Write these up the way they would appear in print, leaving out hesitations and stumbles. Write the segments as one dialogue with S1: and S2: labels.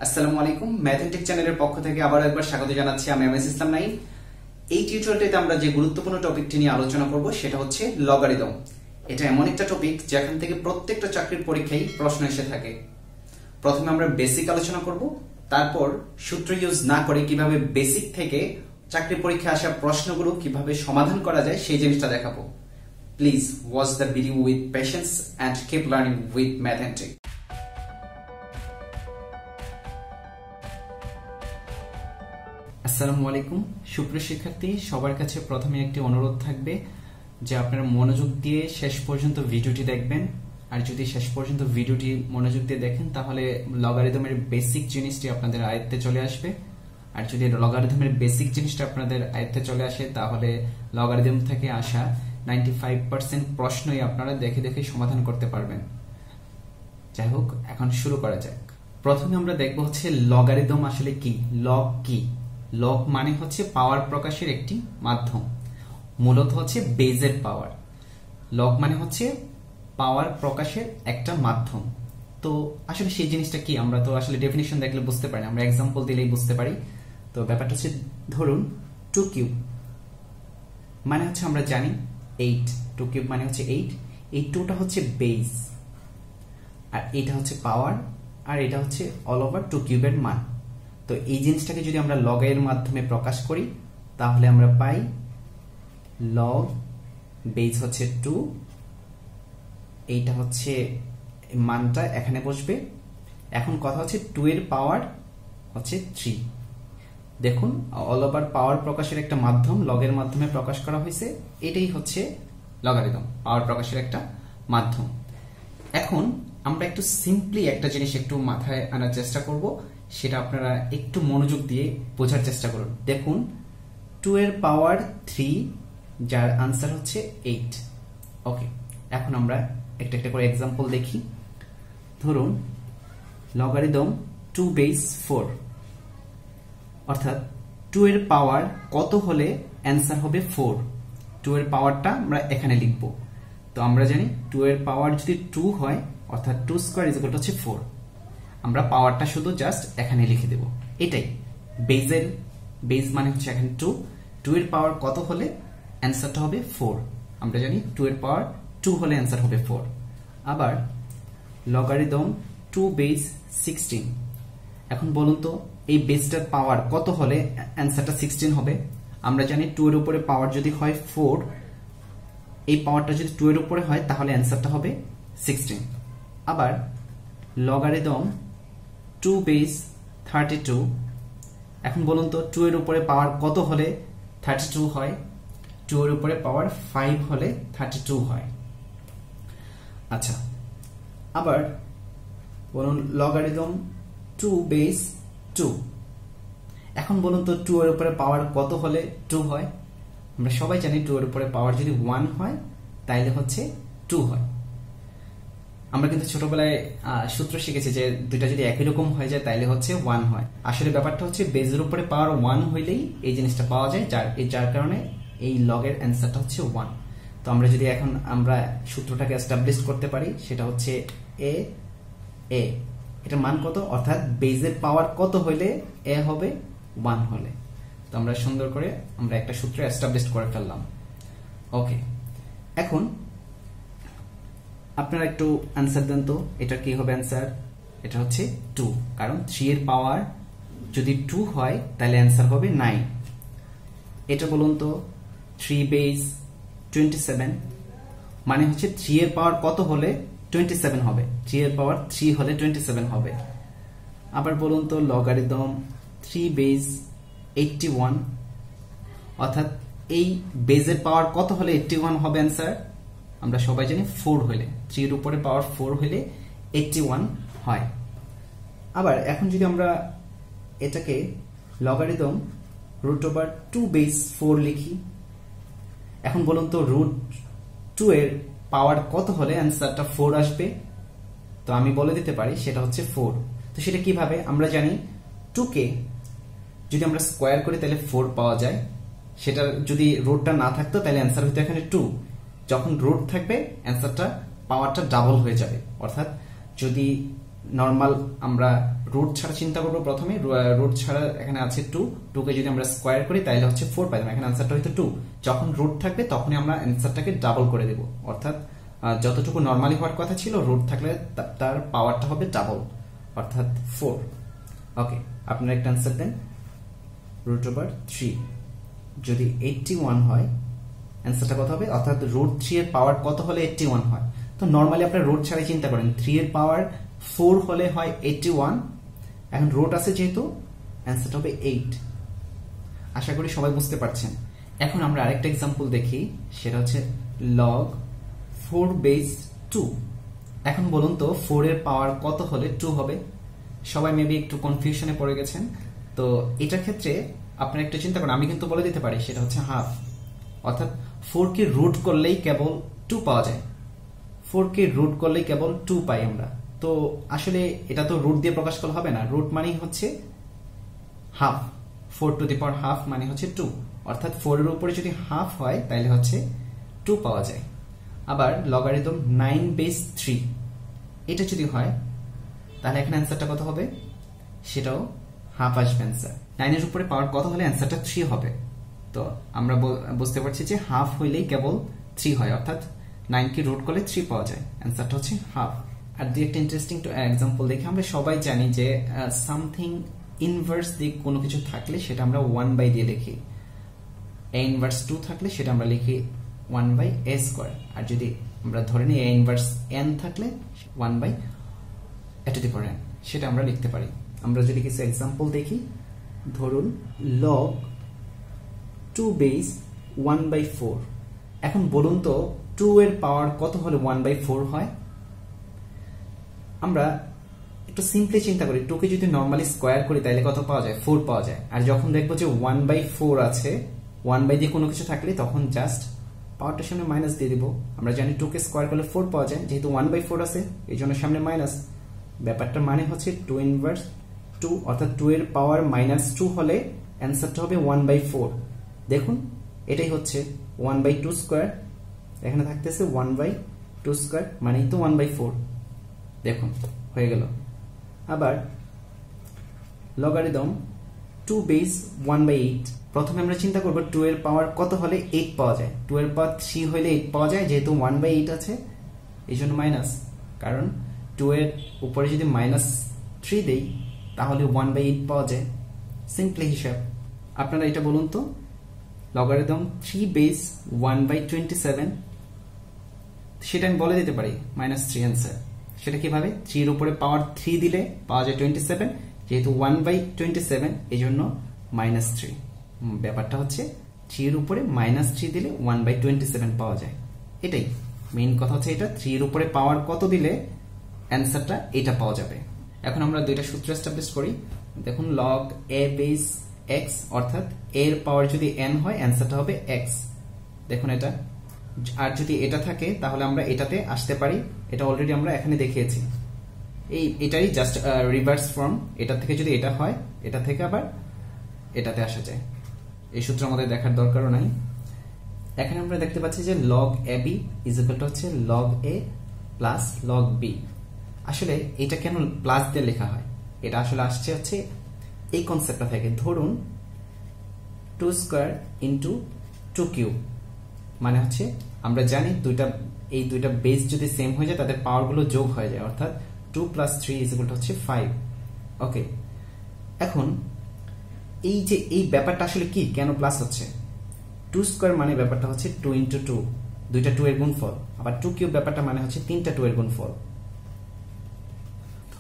S1: আসসালামু আলাইকুম, ম্যাথমেটিক চ্যানেলের পক্ষ থেকে আবার একবার স্বাগত জানাচ্ছি। আমি এমএস ইসলাম নাইম। এই টিউটোরিয়ালটিতে আমরা যে গুরুত্বপূর্ণ টপিকটি নিয়ে আলোচনা করব সেটা হচ্ছে লগারিদম। এটা এমন একটা টপিক যেখান থেকে প্রত্যেকটা চাকরির পরীক্ষায় প্রশ্ন এসে থাকে। প্রথমে আমরা বেসিক আলোচনা করব, তারপর সূত্র ইউজ না করে কিভাবে বেসিক থেকে চাকরির পরীক্ষায় আসা প্রশ্নগুলো কিভাবে সমাধান করা যায় সেই জিনিসটা দেখাবো। Please watch the video with patience and keep learning with mathematics. আসসালামু আলাইকুম সুপ্রিয় শিক্ষার্থী, সবার কাছে প্রথমে একটি অনুরোধ থাকবে যে আপনারা মনোযোগ দিয়ে শেষ পর্যন্ত ভিডিওটি দেখবেন। আর যদি শেষ পর্যন্ত ভিডিওটি মনোযোগ দিয়ে দেখেন তাহলে লগারিদমের বেসিক জিনিসটি আপনাদের আয়ত্তে চলে আসবে। আর যদি লগারিদমের বেসিক জিনিসটা আপনাদের আয়ত্তে চলে আসে তাহলে লগারিদম থেকে আসা 95% প্রশ্নই আপনারা দেখে দেখে সমাধান করতে পারবেন। যাই হোক, এখন শুরু করা যাক। প্রথমে আমরা দেখব হচ্ছে লগারিদম আসলে কি। লগ কি? লগ মানে হচ্ছে পাওয়ার প্রকাশের একটি মাধ্যম, মূলত হচ্ছে বেজের পাওয়ার। লগ মানে হচ্ছে পাওয়ার প্রকাশের একটা মাধ্যম। তো আসলে সেই জিনিসটা কি আমরা তো আসলে ডেফিনিশন দেখলে বুঝতে পারি, আমরা এক্সাম্পল দিলেই বুঝতে পারি। তো ব্যাপারটা হচ্ছে, ধরুন 2 কিউব মানে হচ্ছে আমরা জানি 8, 2 কিউব মানে হচ্ছে 8। এই 2টা হচ্ছে বেজ, আর এটা হচ্ছে পাওয়ার, আর এটা হচ্ছে অল ওভার 2 কিউবের মান। তো এই জিনিসটাকে যদি আমরা লগ এর মাধ্যমে প্রকাশ করি তাহলে আমরা পাই লগ বেজ হচ্ছে 2, এইটা হচ্ছে মানটা এখানে বসবে। এখন কথা হচ্ছে 2 এর পাওয়ার হচ্ছে 3। দেখুন, অল ওভার পাওয়ার প্রকাশের একটা মাধ্যম লগের মাধ্যমে প্রকাশ করা হয়েছে, এটাই হচ্ছে লগারিদম, পাওয়ার প্রকাশের একটা মাধ্যম। এখন আমরা একটু সিম্পলি একটা জিনিস একটু মাথায় আনার চেষ্টা করব, সেটা আপনারা একটু মনোযোগ দিয়ে বোঝার চেষ্টা করুন। দেখুন 2 এর পাওয়ার 3, যার আনসার হচ্ছে 8। ওকে, এখন আমরা একটা একটা করে এক্সাম্পল দেখি। ধরুন লগারিদম 2 বেস 4, অর্থাৎ 2 এর পাওয়ার কত হলে অ্যান্সার হবে 4। 2 এর পাওয়ারটা আমরা এখানে লিখব। তো আমরা জানি 2 এর পাওয়ার যদি 2 হয় অর্থাৎ 2 স্কয়ার ইজ ইকুয়াল টু হচ্ছে 4। আমরা পাওয়ারটা শুধু জাস্ট এখানে লিখে দেব, এটাই বেজের বেজ মানে হচ্ছে এখানে 2 এর পাওয়ার কত হলে অ্যান্সারটা হবে 4। আমরা জানি 2 এর পাওয়ার 2 হলে অ্যান্সার হবে 4। আবার লগারিদম 2 বেজ 16, এখন বলুন তো এই বেজটার পাওয়ার কত হলে অ্যান্সারটা 16 হবে। আমরা জানি 2 এর উপরে পাওয়ার যদি হয় 4, এই পাওয়ারটা যদি 2 এর উপরে হয় তাহলে অ্যান্সারটা হবে 16। আবার লগারিদম 2 বেজ 32, এখন বলুন তো 2 এর উপরে পাওয়ার কত হলে 32 হয়। 2 এর উপরে পাওয়ার 5 হলে 32 হয়। আচ্ছা, আবার বলুন লগারিদম 2 বেজ 2, এখন বলুন তো 2 এর উপরে পাওয়ার কত হলে 2 হয়। আমরা সবাই জানি 2 এর উপরে পাওয়ার যদি 1 হয় তাইলে হচ্ছে 2 হয়। আমরা কিন্তু ছোটবেলায় সূত্র শিখেছি যে দুইটা যদি একই রকম হয়ে যায় তাইলে হচ্ছে 1 হয়। আসলে ব্যাপারটা হচ্ছে বেজের উপরে পাওয়ার 1 হইলেই এই জিনিসটা পাওয়া যায়, যার কারণে এই লগের অ্যান্সারটা হচ্ছে 1। তো আমরা যদি এখন আমরা সূত্রটাকে এস্টাবলিশ করতে পারি, সেটা হচ্ছে এ এ এটার মান কত, অর্থাৎ বেজের পাওয়ার কত হইলে এ হবে 1 হলে। তো আমরা সুন্দর করে আমরা একটা সূত্র এস্টাবলিশ করে ফেললাম। ওকে, এখন আপনারা একটু অ্যান্সার দেন তো, এটা কি হবে অ্যান্সার। এটা হচ্ছে 2, কারণ 3 এর পাওয়ার যদি 2 হয় তাহলে অ্যান্সার হবে 9। এটা বলুন তো 3 বেজ 27, মানে হচ্ছে 3 এর পাওয়ার কত হলে 27 হবে। 3 এর পাওয়ার 3 হলে 27 হবে। আবার বলুন তো লগারিদম 3 বেজ 81, অর্থাৎ এই বেজের পাওয়ার কত হলে 81 হবে অ্যান্সার। আমরা সবাই জানি 4 হলে, 3 এর উপরে পাওয়ার 4 হলে 81 হয়। আবার এখন যদি আমরা এটাকে লগারিদম রুট ওভার 2 বেজ 4 লিখি, এখন বলুন তো রুট 2 এর পাওয়ার কত হলে অ্যান্সারটা 4 আসবে। তো আমি বলে দিতে পারি সেটা হচ্ছে 4। তো সেটা কিভাবে, আমরা জানি 2 কে যদি আমরা স্কোয়ার করি তাহলে 4 পাওয়া যায়। সেটা যদি রুটটা না থাকতো তাহলে অ্যান্সার হতো এখানে 2। যখন রুট থাকবে অ্যান্সারটা পাওয়ারটা ডাবল হয়ে যাবে, অর্থাৎ যদি নর্মাল আমরা রুট ছাড়া চিন্তা করবো প্রথমে। রুট ছাড়া এখানে আছে 2, 2 কে যদি আমরা স্কোয়ার করি তাহলে হচ্ছে 4 পাইলাম। এখানে আনসারটা হয়তো 2। যখন রুট থাকবে তখনই আমরা অ্যান্সারটাকে ডাবল করে দেব, অর্থাৎ যতটুকু নর্মালি হওয়ার কথা ছিল রুট থাকলে তার পাওয়ারটা হবে ডাবল, অর্থাৎ 4। ওকে, আপনারা একটা অ্যান্সার দেন। √3 যদি 81 হয় অ্যান্সারটা কত হবে? অর্থাৎ √3 এর পাওয়ার কত হলে 81 হয়? তো নর্মালি আপনারা রুট ছাড়াই চিন্তা করেন, 3 এর পাওয়ার 4 হলে হয় 81। এখন রুট আছে যেহেতু অ্যান্সারটা হবে 8। আশা করি সবাই বুঝতে পারছেন। এখন আমরা আরেকটা এক্সাম্পল দেখি, সেটা হচ্ছে log 4 বেস 2। এখন বলুন তো 4 এর পাওয়ার কত হলে 2 হবে? সবাই মেবি একটু কনফিউশনে পড়ে গেছেন। তো এটার ক্ষেত্রে আপনারা একটু চিন্তা করেন, আমি কিন্তু বলে দিতে পারি সেটা হচ্ছে হাফ। অর্থাৎ 4 কে রুট করলেই কেবল 2 পাওয়া যায়। 4 কে রুট করলেই কেবল 2 পাই আমরা। তো আসলে এটা তো রুট দিয়ে প্রকাশ করলে হবে না, রুট মানে হচ্ছে half. 4 two the power half মানে হচ্ছে 2, অর্থাৎ 4 এর উপরে যদি হাফ হয় তাহলে হচ্ছে 2 পাওয়া যায়। আবার লগারিদম 9 বেস 3 এটা যদি হয় তাহলে এখানে অ্যান্সারটা কত হবে? সেটাও হাফ আসবে অ্যান্সার। 9 এর উপরে পাওয়ার কত হলে অ্যান্সারটা 3 হবে? তো আমরা বুঝতে পারছি যে হাফ হইলেই কেবল 3 হয়, অর্থাৎ 9 কে রুট করলে 3 পাওয়া যায়, অ্যান্সারটা হচ্ছে হাফ। আর দুই একটা ইন্টারেস্টিং এক্সাম্পল দেখি। আমরা সবাই জানি যে সামথিং ইনভার্স দিয়ে কোনো কিছু থাকলে সেটা আমরা 1/, দিয়ে লিখি। a ইনভার্স 2 থাকলে সেটা আমরা লিখি 1/a²। আর যদি আমরা ধরে নিই a ইনভার্স n থাকলে 1/n, সেটা আমরা লিখতে পারি। আমরা যদি কিছু এক্সাম্পল দেখি, ধরুন log 2 বেস 1/4। এখন বলুন তো 2 এর পাওয়ার কত হলে 1/4 হয়? আমরা একটু সিম্পলি চিন্তা করি, 2 কে যদি নর্মালি স্কোয়ার করি তাহলে কত পাওয়া যায়? 4 পাওয়া যায়। আর যখন দেখবো যে 1/4 আছে, 1/, দিয়ে কোনো কিছু থাকলে তখন জাস্ট পাওয়ারটার সামনে মাইনাস দিয়ে দিব। আমরা জানি 2 কে স্কোয়ার করলে 4 পাওয়া যায়, যেহেতু 1/4 আছে এই জন্য সামনে মাইনাস। ব্যাপারটার মানে হচ্ছে 2 ইনভার্স 2, অর্থাৎ 2 এর পাওয়ার -2 হলে অ্যান্সারটা হবে 1/4। দেখুন এটাই হচ্ছে 1/2²। এখানে থাকতেছে 1/2², মানেই তো 1/4। দেখুন হয়ে গেল। আবার লগারিদম 2 বেস 1/8। প্রথমে আমরা চিন্তা করব 2 এর পাওয়ার কত হলে 8 পাওয়া যায়। 2 এর পাওয়ার 3 হলে 8 পাওয়া যায়, যেহেতু 1/8 আছে এই জন্য মাইনাস। কারণ 2 এর উপরে যদি -3 দেই তাহলে 1/8 পাওয়া যায়। সিম্পলি হিসাব। আপনারা এটা বলুন তো, লগারিদম 3 বেস 1/27, সেটা আমি বলে দিতে পারি -3 অ্যান্সার। সেটা কিভাবে? 3 এর উপরে পাওয়ার 3 দিলে পাওয়া যায় 27, যেহেতু 1/27 এই জন্য -3। ব্যাপারটা হচ্ছে 3 এর উপরে -3 দিলে 1/27 পাওয়া যায়। এটাই মেইন কথা হচ্ছে এটা, 3 এর উপরে পাওয়ার কত দিলে অ্যান্সারটা এটা পাওয়া যাবে। এখন আমরা দুইটা সূত্র এস্টাবলিশ করি। দেখুন log a বেস x, অর্থাৎ এর পাওয়ার যদি n হয় অ্যান্সারটা হবে x। দেখুন এটা, আর যদি এটা থাকে তাহলে আমরা এটাতে আসতে পারি। এটা অলরেডি আমরা এখানে দেখিয়েছি। এটাই জাস্ট রিভার্স ফর্ম। এটা থেকে যদি এটা হয়, এটা থেকে আবার এটাতে আসা যায়। এই সূত্র আমাদের দেখার দরকারও নাই। এখানে আমরা দেখতে পাচ্ছি যে log ab হচ্ছে log a plus log b। আসলে এটা কেন প্লাস দিয়ে লেখা হয়? এটা আসলে আসছে হচ্ছে এই কনসেপ্টটা থেকে। ধরুন 2² ইন্টু 2³ মানে হচ্ছে আমরা জানি এই দুইটা বেস যদি সেম হয়ে যায় তাদের পাওয়ার গুলো যোগ হয়ে যায়, অর্থাৎ 2 + 3 হচ্ছে 5। ওকে, এখন এই যে এই ব্যাপারটা আসলে কি, কেন প্লাস হচ্ছে? 2² মানে ব্যাপারটা হচ্ছে 2 × 2, দুইটা 2 এর গুণফল। আবার 2³ ব্যাপারটা মানে হচ্ছে 3টা 2 এর গুণফল।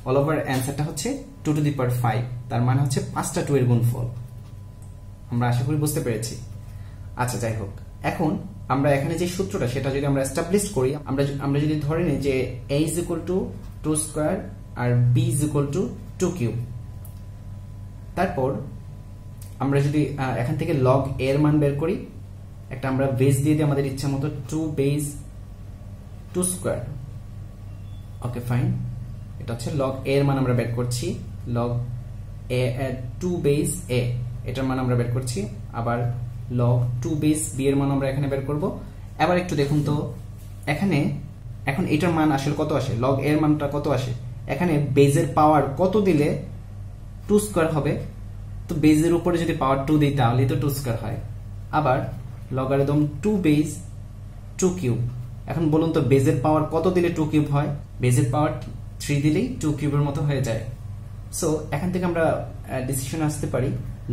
S1: অল ওভার অ্যান্সারটা হচ্ছে 2 টু দি পাওয়ার 5, তার মানে হচ্ছে 5টা 2 এর গুণফল। আমরা আশা করি বুঝতে পেরেছি। আচ্ছা যাই হোক, এখন আমরা এখানে যে সূত্রটা সেটা যদি আমরা এস্টাবলিশ করি, আমরা যদি ধরে নিই যে a = 2² আর b = 2³, তারপর আমরা যদি এখান থেকে log a এর মান বের করি, একটা আমরা বেস দিয়ে দিই আমাদের ইচ্ছা মতো 2 বেস 2²। ওকে ফাইন, এটা হচ্ছে log a এর মান আমরা বের করছি। log a 2 বেস a এটার মান আমরা বের করছি। আবার log 2 বেস b এর মান আমরা এখানে বের করব। এবার একটু দেখুন তো এখানে এখন এটার মান আসলে কত আসে, log a এর মানটা কত আসে? এখানে বেজের পাওয়ার কত দিলে 2 স্কয়ার হবে, তো বেজের উপরে যদি পাওয়ার 2 দিই তাহলে তো 2 স্কয়ার হয়। আবার লগারিদম 2 বেজ 2 কিউব, এখন বলুন তো বেজের পাওয়ার কত দিলে 2 কিউব হয়? বেজের পাওয়ার 3 দিলেই 2 কিউবের মতো হয়ে যায়। সো এখান থেকে আমরা ডিসিশন আসতে পারি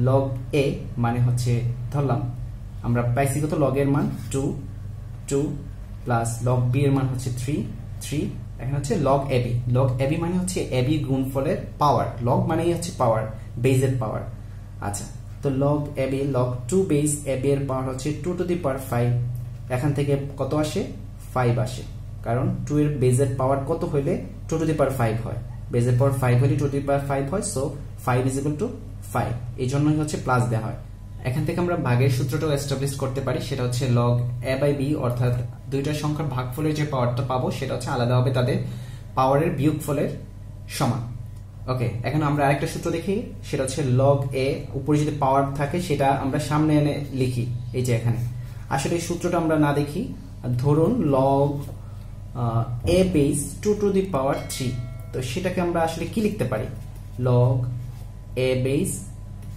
S1: লগ এ মানে হচ্ছে, ধরলাম আমরা পাইছি কত, লগ এর মান 2 2 প্লাস লগ বি এর মান হচ্ছে 3 3, এখন হচ্ছে লগ এবি। লগ এবি মানে হচ্ছে এবি গুণফলের পাওয়ার, লগ মানেই হচ্ছে পাওয়ার, বেজের পাওয়ার। আচ্ছা, তো log a b, log 2 base a b এর পাওয়ার হচ্ছে 2 টু দি পাওয়ার 5। এখান থেকে কত আসে? 5 আসে, কারণ 2 এর বেজের পাওয়ার কত হইলে 2 টু দি পাওয়ার 5 হয়, বেজের পাওয়ার 5 হলে 2 টু দি পাওয়ার 5 হয়। সো 5 ইজ ইকুয়াল টু 5, এই জন্যই হচ্ছে প্লাস দেওয়া হয়। এখান থেকে আমরা ভাগের সূত্রটাও এস্টাবলিশ করতে পারি, সেটা হচ্ছে লগ এ বাই বি, অর্থাৎ দুইটা সংখ্যার ভাগফলের যে পাওয়ারটা পাবো সেটা হচ্ছে আলাদা হবে তাদের পাওয়ারের বিয়োগফলের সমান। ওকে, এখন আমরা আরেকটা সূত্র দেখি, সেটা হচ্ছে লগ এ, উপরে যদি পাওয়ার থাকে সেটা আমরা সামনে এনে লিখি, এই যে এখানে। আসলে এই সূত্রটা আমরা না দেখি, ধরুন log a base 2 to the power 3, তো সেটাকে আমরা আসলে কি লিখতে পারি? লগ এ বেস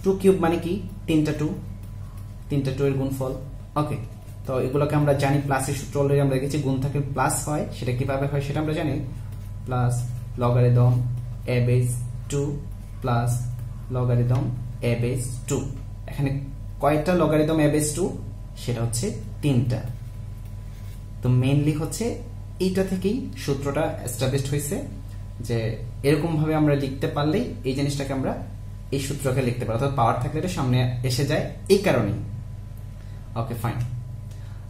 S1: 2 কিউব মানে কি? 3টা 2 এর গুণফল। ওকে, তো এগুলোকে আমরা জানি, প্লাসের সূত্র অলরেডি আমরা দেখেছি, গুণ থাকে প্লাস হয়, সেটা কিভাবে হয় সেটা আমরা জানি। প্লাস লগারিদম এ বেস 2 প্লাস লগারিদম এ বেস 2। এখানে কয়টা লগারিদম এ বেস 2? সেটা হচ্ছে 3টা। তো মেইনলি হচ্ছে এইটা থেকেই সূত্রটা এস্টাবলিশড হয়েছে, যে এরকম ভাবে আমরা লিখতে পারলেই এই জিনিসটাকে আমরা এই সূত্রকে লিখতে পারি, অর্থাৎ পাওয়ার থাকলে এটা সামনে এসে যায় এই কারণেই। ওকে ফাইন,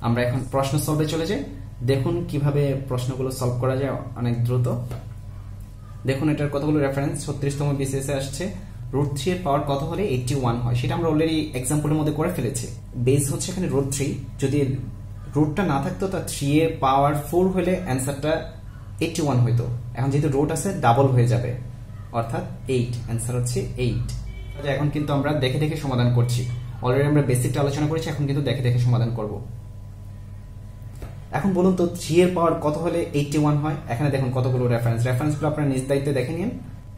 S1: আমরা এখন প্রশ্ন সলভে চলে যাই। দেখুন কিভাবে প্রশ্নগুলো সলভ করা যায় অনেক দ্রুত। দেখুন এটার কতগুলো রেফারেন্স, 36তম বিসিএস এ আসছে। √3 এর পাওয়ার কত হলে 81 হয়, সেটা আমরা অলরেডি এক্সাম্পলের মধ্যে করে ফেলেছি। বেস হচ্ছে এখানে √3, যদি রুটটা না থাকতো তা 3 এর পাওয়ার 4 হলে অ্যান্সারটা 81 হইতো। এখন যেহেতু রুট আছে ডাবল হয়ে যাবে, অর্থাৎ 8, অ্যান্সার হচ্ছে 8। এখন কিন্তু আমরা দেখে দেখে সমাধান করছি, অলরেডি আমরা বেসিকটা আলোচনা করেছি, এখন কিন্তু দেখে দেখে সমাধান করব। এখন বলুন তো 3 এর পাওয়ার কত হলে 81 হয়? এখানে দেখুন কতগুলো রেফারেন্সগুলো আপনারা নিজ দায়িত্বে দেখে নিন।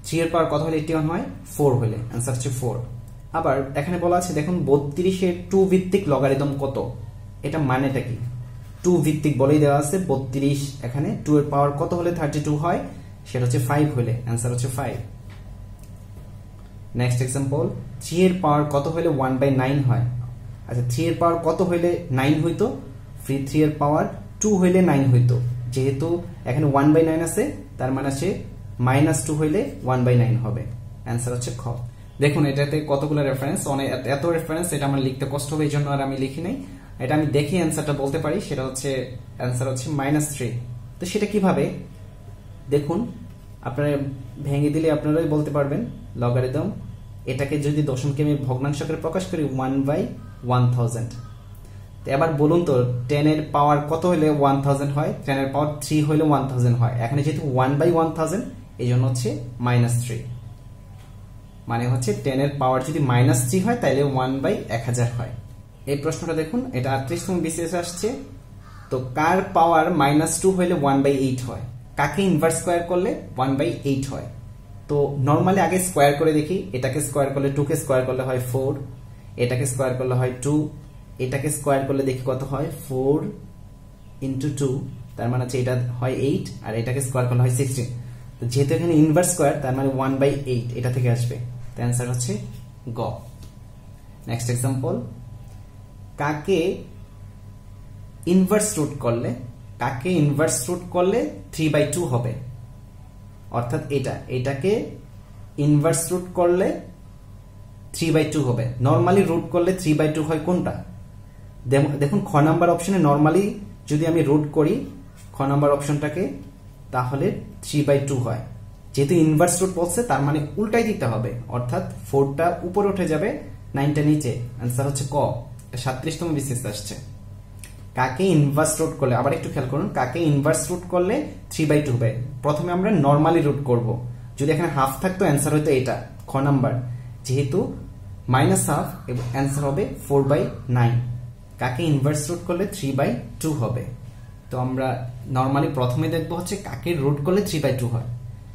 S1: 3 এর পাওয়ার কত হলে 81 হয়? 4 হলে, অ্যান্সার হচ্ছে 4। আবার এখানে বলা আছে দেখুন 32 এর 2 ভিত্তিক লগারিদম কত? এটা মানেটা কি? 2 ভিত্তিক বলেই দেওয়া আছে 32, এখানে 2 এর পাওয়ার কত হলে 32 হয়? সেটা হচ্ছে 5 হলে, অ্যান্সার হচ্ছে 5। নেক্সট এক্সাম্পল, 3 এর পাওয়ার কত হলে 1/9 হয়? আচ্ছা, 3 এর পাওয়ার কত হইলে 9 হইতো? 3 এর পাওয়ার 2 হইলে 9 হইতো, যেহেতু এখানে 1/9 আছে তার মানে আছে -2 হইলে 1/9 হবে, অ্যান্সার হচ্ছে খ। দেখুন এটাতে কতগুলো রেফারেন্স, অনেক এত রেফারেন্স, এটা আমার লিখতে কষ্ট হবে, এই জন্য আর আমি লিখি নাই। এটা আমি দেখি অ্যান্সারটা বলতে পারি, সেটা হচ্ছে অ্যান্সার হচ্ছে -3। তো সেটা কিভাবে দেখুন, আপনারা ভেঙে দিলে আপনারাই বলতে পারবেন। লগারিদম, এটাকে যদি দশমকে আমি ভগ্নাংশ আকারে প্রকাশ করি 1/1000। তো এবার বলুন তো 10 এর পাওয়ার কত হলে 1000 হয়? 10 এর পাওয়ার 3 হলে 1000 হয়, এখানে যেহেতু 1/1000 এই জন্য হচ্ছে -3, মানে হচ্ছে 10 এর পাওয়ার যদি -3 হয় তাহলে 1/1000 হয়। এই প্রশ্নটা দেখুন, এটা 38তম বিসিএস আসছে। তো কার পাওয়ার -2 হইলে 1/8 হয়? কাকে ইনভার্স স্কয়ার করলে 1/8 হয়? তো নরমালি আগে স্কয়ার করে দেখি, এটাকে স্কয়ার করলে 2 কে স্কয়ার করলে হয় 4, এটাকে স্কয়ার করলে হয় 2, এটাকে স্কয়ার করলে দেখি কত হয় 4 × 2, তার মানে হচ্ছে এটা হয় 8, আর এটাকে স্কয়ার করলে হয় 16। তো যেহেতু এখানে ইনভার্স স্কয়ার তার মানে 1/8 এটা থেকে আসবে, তো অ্যান্সার হচ্ছে গ। নেক্সট এক্সাম্পল, কাকে ইনভার্স রুট করলে 3/2 হবে? অর্থাৎ এটাকে ইনভার্স রুট করলে 3/2 হবে। নরমালি রুট করলে 3/2 হয় কোনটা? দেখুন খ নাম্বার অপশনে নরমালি যদি আমি রুট করি খ নাম্বার অপশনটাকে, তাহলে 3/2 হয়। যেহেতু ইনভার্স রুট বলছে তার মানে উল্টাই দিতে হবে, অর্থাৎ 4টা উপরে উঠে যাবে, 9টা নিচে, অ্যান্সার হচ্ছে ক। 37তম বিসিএস আসছে। কাকে ইনভার্স রুট করলে, আবার একটু খেয়াল করুন, কাকে ইনভার্স রুট করলে 3/2 হবে? প্রথমে আমরা নরমালি রুট করব, যদি এখানে হাফ থাকতো অ্যান্সার হতো এটা খ নাম্বার, যেহেতু -হাফ এবং অ্যান্সার হবে 4/9। কাকে ইনভার্স রুট করলে 3/2 হবে? তো আমরা নরমালি প্রথমে দেখবো হচ্ছে কাকে রুট করলে 3/2 হয়।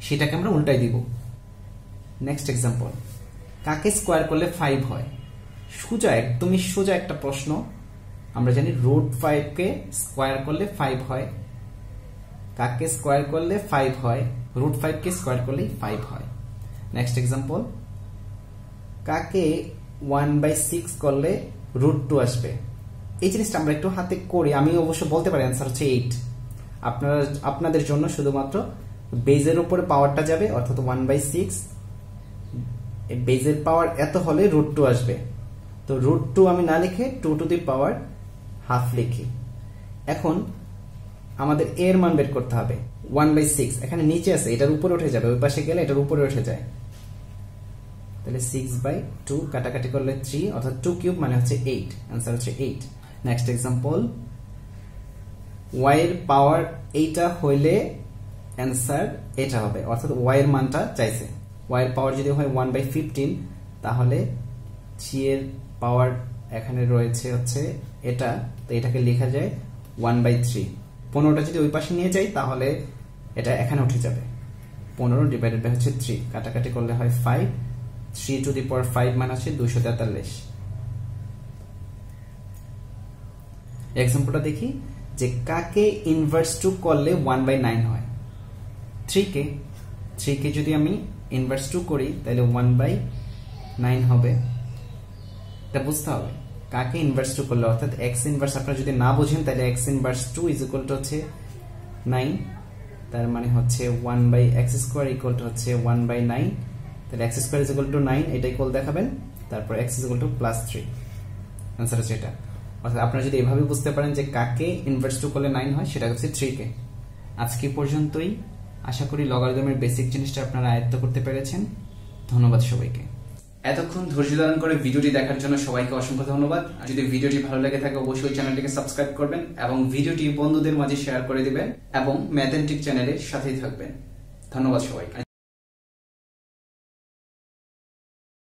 S1: সেটাকে আমরা উল্টাই দিব। নেক্সট এক্সাম্পল, কাকে স্কোয়ার করলে 5 হয়? সোজা, একদমই সোজা একটা প্রশ্ন। আমরা জানি √5 কে স্কোয়ার করলে 5 হয়। কাকে স্কোয়ার করলে 5 হয়? √5 কে স্কোয়ার করলে 5 হয়। নেক্সট এক্সাম্পল, কাকে 1/6 করলে √2 আসবে? এই জিনিসটা আমরা একটু হাতে করি। আমি অবশ্য বলতে পারি অ্যান্সার হচ্ছে 8। আপনাদের জন্য শুধুমাত্র বেজের উপরে পাওয়ারটা যাবে, অর্থাৎ 1/6 বেজের পাওয়ার এত হলে √2 আসবে। তো √2 আমি না লিখে 2 টু দি পাওয়ার হাফ লিখি। এখন আমাদের এর মান বের করতে হবে। 1/6 এখানে নিচে আছে, এটার উপরে উঠে যাবে, ওই পাশে গেলে এটার উপরে উঠে যায়। তাহলে 6/2 কাটাকাটি করলে 3, অর্থাৎ 2 কিউব মানে হচ্ছে 8। অ্যান্সার হচ্ছে 8। নেক্সট এক্সাম্পল, y এর পাওয়ার এইটা হইলে অ্যান্সার এটা হবে, অর্থাৎ y এর মানটা চাইছে। y এর পাওয়ার যদি হয় 1/15, তাহলে 3 এর পাওয়ার এখানে রয়েছে হচ্ছে এটা, তো এটাকে লেখা যায় 1/3। 15টা যদি ওই পাশে নিয়ে যাই তাহলে এটা এখানে উঠে যাবে। 15 ডিভাইডেড বাই হচ্ছে 3, কাটাকাটি করলে হয় 5। 3 টু দি পাওয়ার 5 মানে হচ্ছে 243। এক্সাম্পলটা দেখি, যে কাকে ইনভার্স 2 করলে 1/9 হয়? 3 কে যদি আমি ইনভার্স 2 করি তাহলে 1/9 হবে। এটা বুঝতে হবে কাকে ইনভার্স 2 করলে, অর্থাৎ x ইনভার্স আপনারা যদি না বুঝেন তাহলে x inverse 2 is equal to হচ্ছে 9। তার মানে হচ্ছে 1/x² হচ্ছে 1/9। তাহলে x² ইজ ইকুয়াল টু 9, এটা ইকুয়াল দেখাবেন, তারপর x is equal to +3। Answer হচ্ছে এটা। অর্থাৎ আপনারা যদি এভাবে বুঝতে পারেন যে কাকে ইনভার্স 2 করলে 9 হয়, সেটা হচ্ছে 3 কে। আজকে পর্যন্তই। আশা করি লগারিদমের বেসিক জিনিসটা আপনারা আয়ত্ত করতে পেরেছেন। ধন্যবাদ সবাইকে। এতক্ষণ ধৈর্য ধারণ করে ভিডিওটি দেখার জন্য সবাইকে অসংখ্য ধন্যবাদ। আর যদি ভিডিওটি ভালো লেগে থাকে অবশ্যই চ্যানেলটিকে সাবস্ক্রাইব করবেন এবং ভিডিওটি বন্ধুদের মাঝে শেয়ার করে দিবেন এবং ম্যাথমেটিক্স চ্যানেলের সাথেই থাকবেন। ধন্যবাদ সবাইকে।